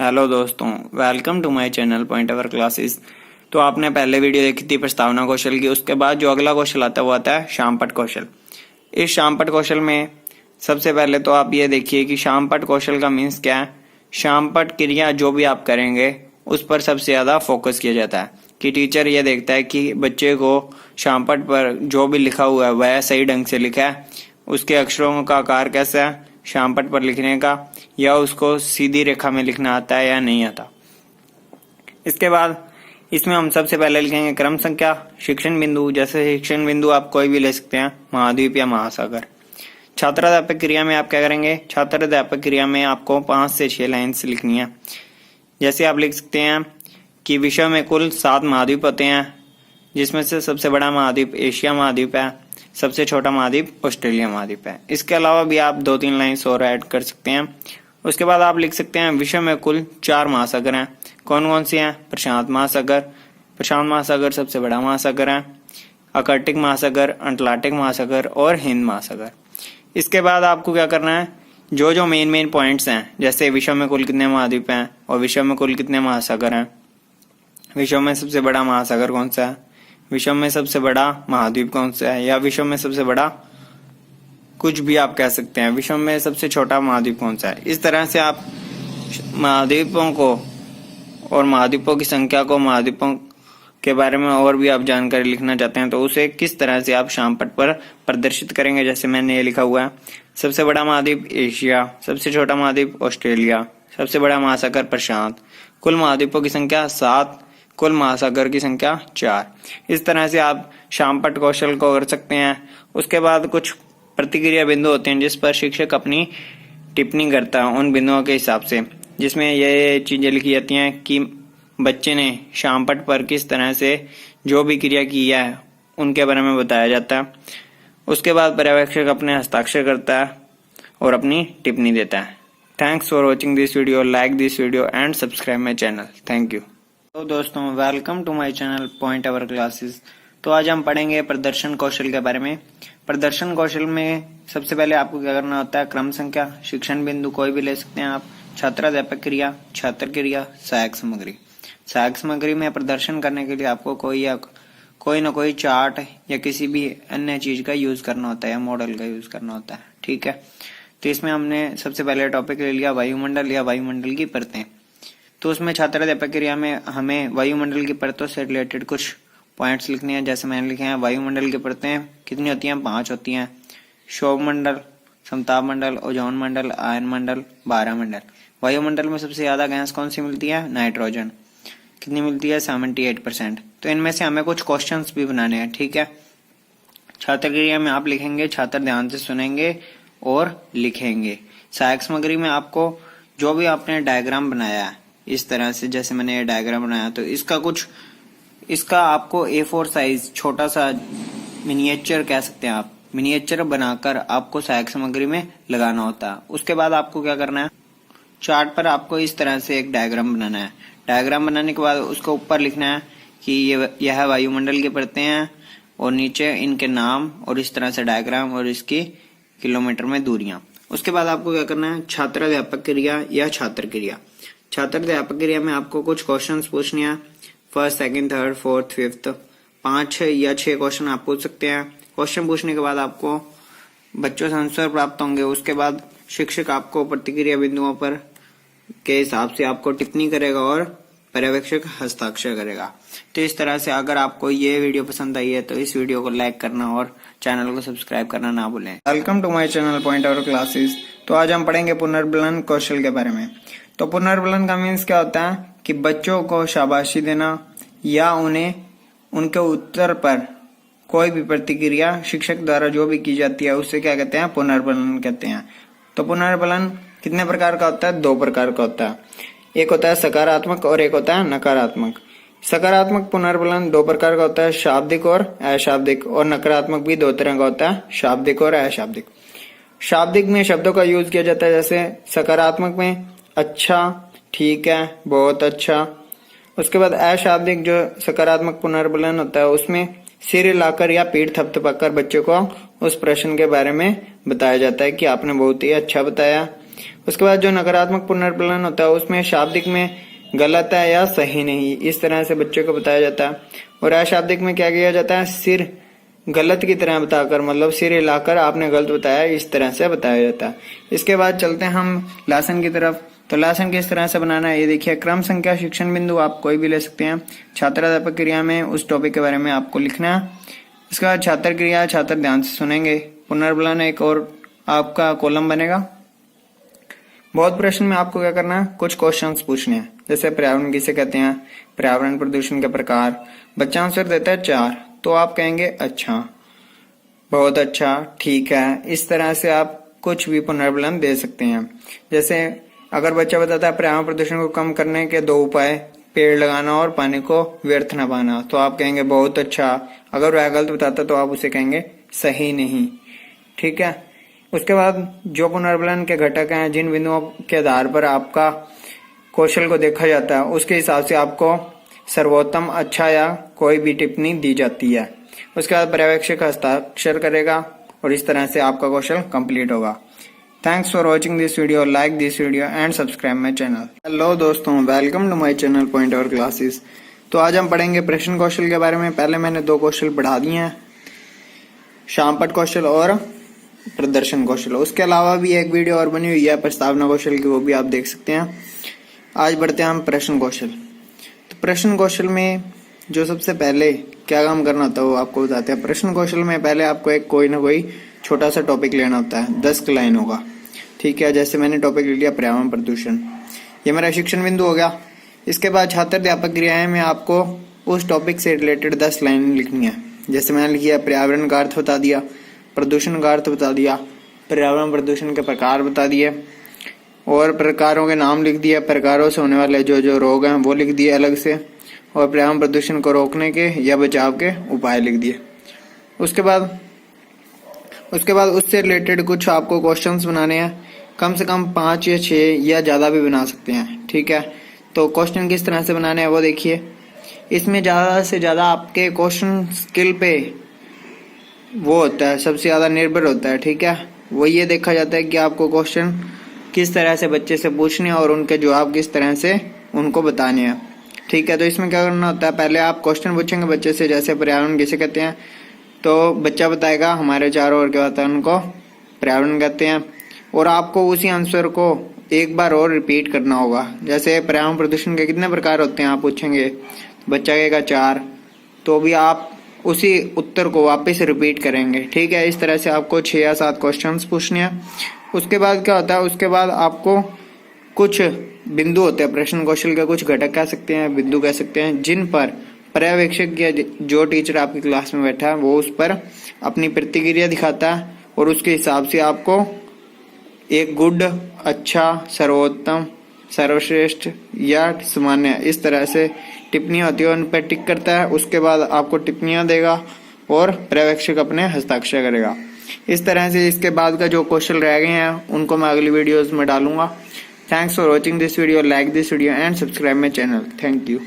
Hello दोस्तों, welcome to my channel point our classes. तो आपने पहले वीडियो देखी थी प्रस्तावना कौशल की। उसके बाद जो अगला कौशल आता है वो आता है शामपट कौशल। इस शामपट कौशल में सबसे पहले तो आप ये देखिए कि शामपट कौशल का मीन्स क्या है। शामपट क्रिया जो भी आप करेंगे उस पर सबसे ज्यादा फोकस किया जाता है कि टीचर ये देखता है कि बच्चे को शामपट पर जो भी लिखा हुआ है वह सही ढंग से लिखा है, उसके अक्षरों का आकार कैसा है शामपट पर लिखने का, या उसको सीधी रेखा में लिखना आता है या नहीं आता। इसके बाद इसमें हम सबसे पहले लिखेंगे क्रम संख्या, शिक्षण बिंदु। जैसे शिक्षण बिंदु आप कोई भी ले सकते हैं, महाद्वीप या महासागर। छात्राध्यापक क्रिया में आप क्या करेंगे, छात्राध्यापक क्रिया में आपको 5 से 6 लाइन्स लिखनी है। जैसे आप लिख सकते हैं कि विश्व में कुल 7 महाद्वीप होते हैं, जिसमें से सबसे बड़ा महाद्वीप एशिया महाद्वीप है, सबसे छोटा महाद्वीप ऑस्ट्रेलिया महाद्वीप है। इसके अलावा भी आप 2-3 लाइन्स और ऐड कर सकते हैं। उसके बाद आप लिख सकते हैं विश्व में कुल 4 महासागर हैं। कौन कौन से हैं, प्रशांत महासागर सबसे बड़ा महासागर है, आर्कटिक महासागर, अटलांटिक महासागर और हिंद महासागर। इसके बाद आपको क्या करना है, जो मेन पॉइंट्स हैं, जैसे विश्व में कुल कितने महाद्वीप हैं और विश्व में कुल कितने महासागर हैं, विश्व में सबसे बड़ा महासागर कौन सा है, विश्व में सबसे बड़ा महाद्वीप कौन सा है, या विश्व में सबसे बड़ा कुछ भी आप कह सकते हैं, विश्व में सबसे छोटा महाद्वीप कौन सा है। इस तरह से आप महाद्वीपों को और महाद्वीपों की संख्या को, महाद्वीपों के बारे में और भी आप जानकारी लिखना चाहते हैं तो उसे किस तरह से आप शामपट पर प्रदर्शित करेंगे। जैसे मैंने ये लिखा हुआ है, सबसे बड़ा महाद्वीप एशिया, सबसे छोटा महाद्वीप ऑस्ट्रेलिया, सबसे बड़ा महासागर प्रशांत, कुल महाद्वीपों की संख्या 7, कुल महासागर की संख्या 4। इस तरह से आप शामपट कौशल को कर सकते हैं। उसके बाद कुछ प्रतिक्रिया बिंदु होते हैं जिस पर शिक्षक अपनी टिप्पणी करता है उन बिंदुओं के हिसाब से, जिसमें ये चीजें लिखी जाती हैं कि बच्चे ने शामपट पर किस तरह से जो भी क्रिया की है उनके बारे में बताया जाता है। उसके बाद पर्यवेक्षक अपने हस्ताक्षर करता है और अपनी टिप्पणी देता है। Thanks for watching this video, like this video and subscribe my channel. Thank you. तो दोस्तों, welcome to my channel point our classes. तो आज हम पढ़ेंगे प्रदर्शन कौशल के बारे में। प्रदर्शन कौशल में सबसे पहले आपको क्या करना होता है, क्रम संख्या, शिक्षण बिंदु कोई भी ले सकते हैं आप, छात्राध्यापक क्रिया, छात्र क्रिया, सहायक सामग्री। सहायक सामग्री में प्रदर्शन करने के लिए आपको कोई ना कोई चार्ट या किसी भी अन्य चीज का यूज करना होता है या मॉडल का यूज करना होता है। ठीक है, तो इसमें हमने सबसे पहले टॉपिक ले लिया वायुमंडल या वायुमंडल की परतें। तो उसमें छात्राध्यापक क्रिया में हमें वायुमंडल की परतों से रिलेटेड कुछ पॉइंट्स लिखने हैं। जैसे मैंने लिखे हैं, वायुमंडल की परतें कितनी होती हैं, 5 होती हैं। क्षोभ मंडल, समताप मंडल, ओजोन मंडल, आयन मंडल, बारह मंडल। वायुमंडल में सबसे ज्यादा गैस कौन सी मिलती है, नाइट्रोजन। कितनी मिलती है, 78%। तो इनमें से हमें कुछ क्वेश्चंस भी बनाने हैं। ठीक है, छात्र क्रिया में आप लिखेंगे, छात्र ध्यान से सुनेंगे और लिखेंगे। सहायक सामग्री में आपको जो भी आपने डायग्राम बनाया है इस तरह से, जैसे मैंने ये डायग्राम बनाया, तो इसका आपको A4 साइज छोटा सा मिनिएचर कह सकते हैं आप, मिनिएचर बनाकर आपको सहायक सामग्री में लगाना होता है। उसके बाद आपको क्या करना है, चार्ट पर आपको इस तरह से एक डायग्राम बनाना है। डायग्राम बनाने के बाद उसको ऊपर लिखना है कि यह वायुमंडल की परतें हैं और नीचे इनके नाम और इस तरह से डायग्राम और इसकी किलोमीटर में दूरियां। उसके बाद आपको क्या करना है, छात्राध्यापक क्रिया या छात्र क्रिया। छात्राध्यापक क्रिया में आपको कुछ क्वेश्चंस पूछने हैं, first, second, third, fourth, fifth, 5 या 6 क्वेश्चन आप पूछ सकते हैं। क्वेश्चन पूछने के बाद आपको बच्चों से आंसर प्राप्त होंगे। उसके बाद शिक्षक आपको प्रतिक्रिया बिंदुओं पर के हिसाब से आपको टिप्पणी करेगा और पर्यवेक्षक हस्ताक्षर करेगा। तो इस तरह से अगर आपको ये वीडियो पसंद आई है तो इस वीडियो को लाइक करना और चैनल को सब्सक्राइब करना ना भूलें। Welcome to my channel point our classes. तो आज हम पढ़ेंगे पुनर्बलन कौशल के बारे में। तो पुनर्बलन का मीन्स क्या होता है कि बच्चों को शाबाशी देना या उन्हें उनके उत्तर पर कोई भी प्रतिक्रिया शिक्षक द्वारा जो भी की जाती है उससे क्या कहते हैं, पुनर्बलन कहते हैं। तो पुनर्बलन कितने प्रकार का होता है, 2 प्रकार का होता है। एक होता है सकारात्मक और एक होता है नकारात्मक। सकारात्मक पुनर्बलन 2 प्रकार का होता है, शाब्दिक और अशाब्दिक, और नकारात्मक भी 2 तरह का होता है, शाब्दिक और अशाब्दिक। शाब्दिक में शब्दों का यूज किया जाता है, जैसे सकारात्मक में अच्छा, ठीक है, बहुत अच्छा। उसके बाद अशाब्दिक जो सकारात्मक पुनर्बलन होता है उसमें सिर हिलाकर या पीठ थपथपाकर बच्चे को उस प्रश्न के बारे में बताया जाता है कि आपने बहुत ही अच्छा बताया, उसके बाद जो नकारात्मक पुनर्पलन होता है उसमें शाब्दिक में गलत है या सही नहीं, इस तरह से बच्चे को बताया जाता है। और अशाब्दिक में क्या किया जाता है, सिर गलत की तरह बताकर, मतलब सिर हिलाकर आपने गलत बताया, इस तरह से बताया जाता है। इसके बाद चलते हैं हम लासन की तरफ। तो लासन किस तरह से बनाना है ये देखिए। क्रम संख्या शिक्षण बिंदु आप कोई भी ले सकते हैं। छात्राध्यापक क्रिया में उस टॉपिक के बारे में आपको लिखना है। इसके बाद छात्र क्रिया, छात्र ध्यान से सुनेंगे। पुनर्बलन एक और आपका कॉलम बनेगा। बहुत प्रश्न में आपको क्या करना है, कुछ क्वेश्चंस पूछने हैं। जैसे पर्यावरण किसे कहते हैं, पर्यावरण प्रदूषण के प्रकार। बच्चा आंसर देता है 4, तो आप कहेंगे अच्छा, बहुत अच्छा, ठीक है। इस तरह से आप कुछ भी पुनर्बलन दे सकते हैं। जैसे अगर बच्चा बताता है पर्यावरण प्रदूषण को कम करने के 2 उपाय, पेड़ लगाना और पानी को व्यर्थ न पाना, तो आप कहेंगे बहुत अच्छा। अगर वह गलत बताता तो आप उसे कहेंगे सही नहीं, ठीक है। उसके बाद जो पुनर्बलन के घटक हैं, जिन बिंदुओं के आधार पर आपका कौशल को देखा जाता है, उसके हिसाब से आपको सर्वोत्तम, अच्छा या कोई भी टिप्पणी दी जाती है। उसके बाद पर्यवेक्षक हस्ताक्षर करेगा और इस तरह से आपका कौशल कंप्लीट होगा। Thanks for watching this video, like this video and subscribe my channel. Hello दोस्तों, welcome to my channel point our classes. तो आज हम पढ़ेंगे प्रश्न कौशल के बारे में। पहले मैंने 2 कौशल पढ़ा दिए हैं, शामपट कौशल और प्रदर्शन कौशल। उसके अलावा भी एक वीडियो और बनी हुई है प्रस्तावना कौशल की, वो भी आप देख सकते हैं। आज बढ़ते हैं हम प्रश्न कौशल। तो प्रश्न कौशल में जो सबसे पहले क्या काम करना होता है वो आपको बताते हैं। प्रश्न कौशल में पहले आपको एक कोई ना कोई छोटा सा टॉपिक लेना होता है, 10 लाइन होगा, ठीक है। जैसे मैंने टॉपिक ले लिया पर्यावरण प्रदूषण, ये मेरा शिक्षण बिंदु हो गया। इसके बाद छात्र अध्यापक क्रियाएं में आपको उस टॉपिक से रिलेटेड 10 लाइन लिखनी है। जैसे मैंने लिखी है पर्यावरण का अर्थ बता दिया, प्रदूषण का अर्थ बता दिया, पर्यावरण प्रदूषण के प्रकार बता दिए और प्रकारों के नाम लिख दिए, प्रकारों से होने वाले जो जो रोग हैं वो लिख दिए अलग से, और पर्यावरण प्रदूषण को रोकने के या बचाव के उपाय लिख दिए। उसके बाद उससे रिलेटेड कुछ आपको क्वेश्चंस बनाने हैं, कम से कम 5 या 6 या ज़्यादा भी बना सकते हैं, ठीक है। तो क्वेश्चन किस तरह से बनाने हैं वो देखिए। इसमें ज़्यादा से ज़्यादा आपके क्वेश्चन स्किल पे वो होता है, सबसे ज़्यादा निर्भर होता है, ठीक है। वो ये देखा जाता है कि आपको क्वेश्चन किस तरह से बच्चे से पूछने हैं और उनके जवाब किस तरह से उनको बताने हैं, ठीक है। तो इसमें क्या करना होता है, पहले आप क्वेश्चन पूछेंगे बच्चे से, जैसे पर्यावरण किसे कहते हैं, तो बच्चा बताएगा हमारे चारों ओर के वातावरण को पर्यावरण कहते हैं, और आपको उसी आंसर को एक बार और रिपीट करना होगा। जैसे पर्यावरण प्रदूषण के कितने प्रकार होते हैं आप पूछेंगे, बच्चा कहेगा 4, तो भी आप उसी उत्तर को वापस रिपीट करेंगे, ठीक है। इस तरह से आपको 6 या 7 क्वेश्चंस पूछने हैं। उसके बाद क्या होता है, उसके बाद आपको कुछ बिंदु होते हैं, प्रश्न कौशल के कुछ घटक कह सकते हैं, बिंदु कह सकते हैं, जिन पर पर्यवेक्षक या जो टीचर आपकी क्लास में बैठा है वो उस पर अपनी प्रतिक्रिया दिखाता है और उसके हिसाब से आपको एक गुड, अच्छा, सर्वोत्तम, सर्वश्रेष्ठ या सामान्य, इस तरह से टिप्पणियां होती है, उन पर टिक करता है। उसके बाद आपको टिप्पणियां देगा और पर्यवेक्षक अपने हस्ताक्षर करेगा। इस तरह से इसके बाद का जो क्वेश्चन रह गए हैं उनको मैं अगली वीडियोस में डालूंगा। Thanks for watching this video, like this video and subscribe my channel. Thank you.